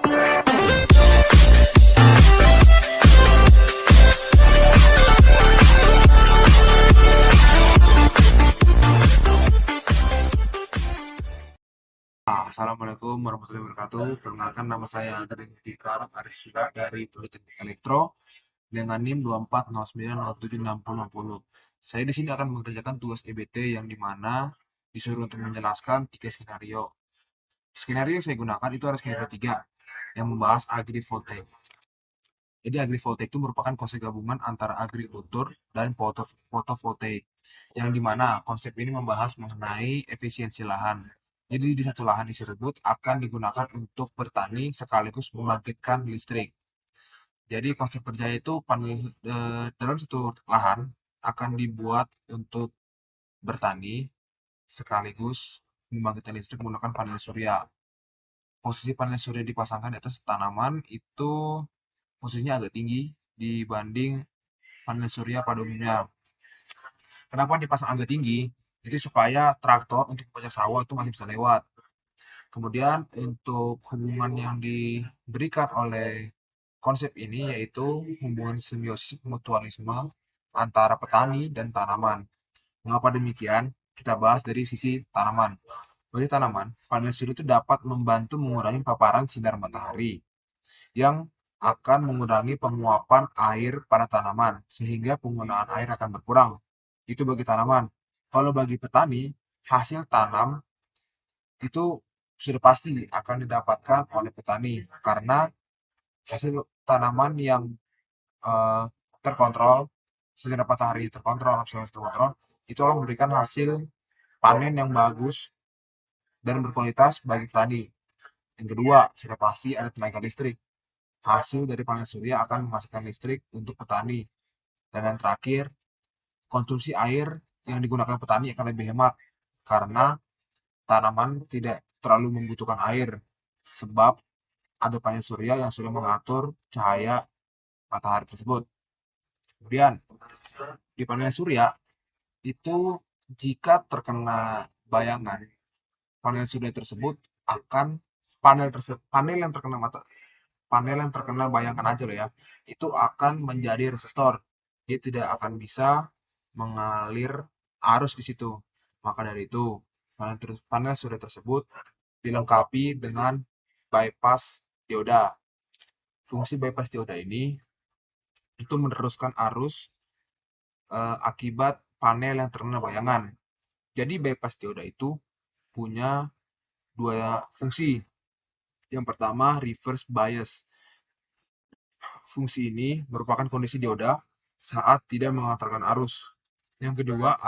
Assalamualaikum warahmatullahi wabarakatuh. Perkenalkan, nama saya Adrian Fikar Arif Syura dari Politeknik Elektro dengan NIM 2409076060. Saya di sini akan mengerjakan tugas EBT yang dimana disuruh untuk menjelaskan 3 skenario. Skenario yang saya gunakan itu ada skenario 3 yang membahas agrivoltaik. Jadi agrivoltaik itu merupakan konsep gabungan antara agrikultur dan fotovoltaik, yang dimana konsep ini membahas mengenai efisiensi lahan. Jadi di satu lahan tersebut akan digunakan untuk bertani sekaligus membangkitkan listrik. Jadi konsep kerja itu dalam satu lahan akan dibuat untuk bertani sekaligus membangkitkan listrik menggunakan panel surya. Posisi panel surya dipasangkan di atas tanaman itu posisinya agak tinggi dibanding panel surya pada umumnya. Kenapa dipasang agak tinggi? Itu supaya traktor untuk pajak sawah itu masih bisa lewat. Kemudian untuk hubungan yang diberikan oleh konsep ini yaitu hubungan simbiosis mutualisme antara petani dan tanaman. Mengapa demikian? Kita bahas dari sisi tanaman. Bagi tanaman, panel surya itu dapat membantu mengurangi paparan sinar matahari yang akan mengurangi penguapan air pada tanaman sehingga penggunaan air akan berkurang. Itu bagi tanaman. Kalau bagi petani, hasil tanam itu sudah pasti akan didapatkan oleh petani karena hasil tanaman yang terkontrol, sinar matahari terkontrol, terkontrol, itu akan memberikan hasil panen yang bagus dan berkualitas bagi petani. Yang kedua, sudah pasti ada tenaga listrik. Hasil dari panel surya akan menghasilkan listrik untuk petani. Dan yang terakhir, konsumsi air yang digunakan petani akan lebih hemat karena tanaman tidak terlalu membutuhkan air sebab ada panel surya yang sudah mengatur cahaya matahari tersebut. Kemudian di panel surya itu jika terkena bayangan panel surya tersebut akan panel yang terkena bayangan aja loh ya, itu akan menjadi resistor. Dia tidak akan bisa mengalir arus di situ. Maka dari itu, panel surya tersebut dilengkapi dengan bypass dioda. Fungsi bypass dioda ini itu meneruskan arus akibat panel yang terkena bayangan. Jadi bypass dioda itu punya dua fungsi. Yang pertama, reverse bias. Fungsi ini merupakan kondisi dioda saat tidak mengantarkan arus. Yang kedua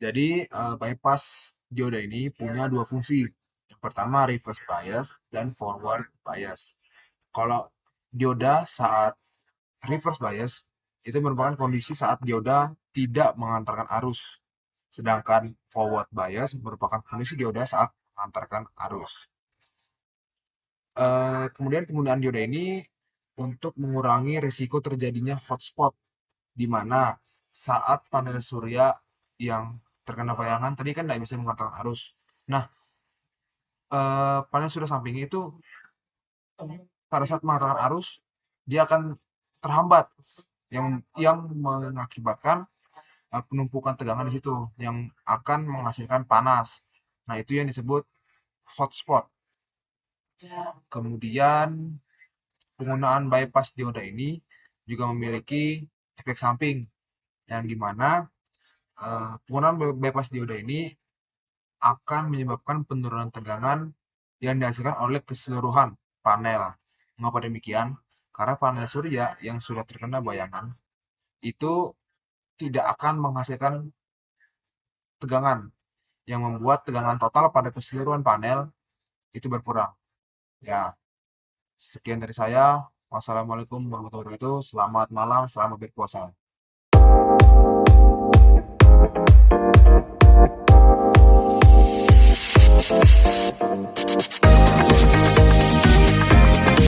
jadi bypass dioda ini punya dua fungsi. Yang pertama reverse bias dan forward bias. Kalau dioda saat reverse bias itu merupakan kondisi saat dioda tidak mengantarkan arus. Sedangkan forward bias merupakan kondisi dioda saat mengantarkan arus. Kemudian penggunaan dioda ini untuk mengurangi risiko terjadinya hotspot, di mana saat panel surya yang terkena bayangan tadi kan tidak bisa mengantarkan arus. Nah, panel surya sampingnya itu pada saat mengantarkan arus dia akan terhambat yang mengakibatkan penumpukan tegangan di situ yang akan menghasilkan panas. Nah, itu yang disebut hotspot. Kemudian penggunaan bypass dioda ini juga memiliki efek samping yang dimana penggunaan bypass dioda ini akan menyebabkan penurunan tegangan yang dihasilkan oleh keseluruhan panel. Mengapa demikian? Karena panel surya yang sudah terkena bayangan itu tidak akan menghasilkan tegangan yang membuat tegangan total pada keseluruhan panel itu berkurang. Ya, sekian dari saya. Wassalamualaikum warahmatullahi wabarakatuh. Selamat malam, selamat berpuasa.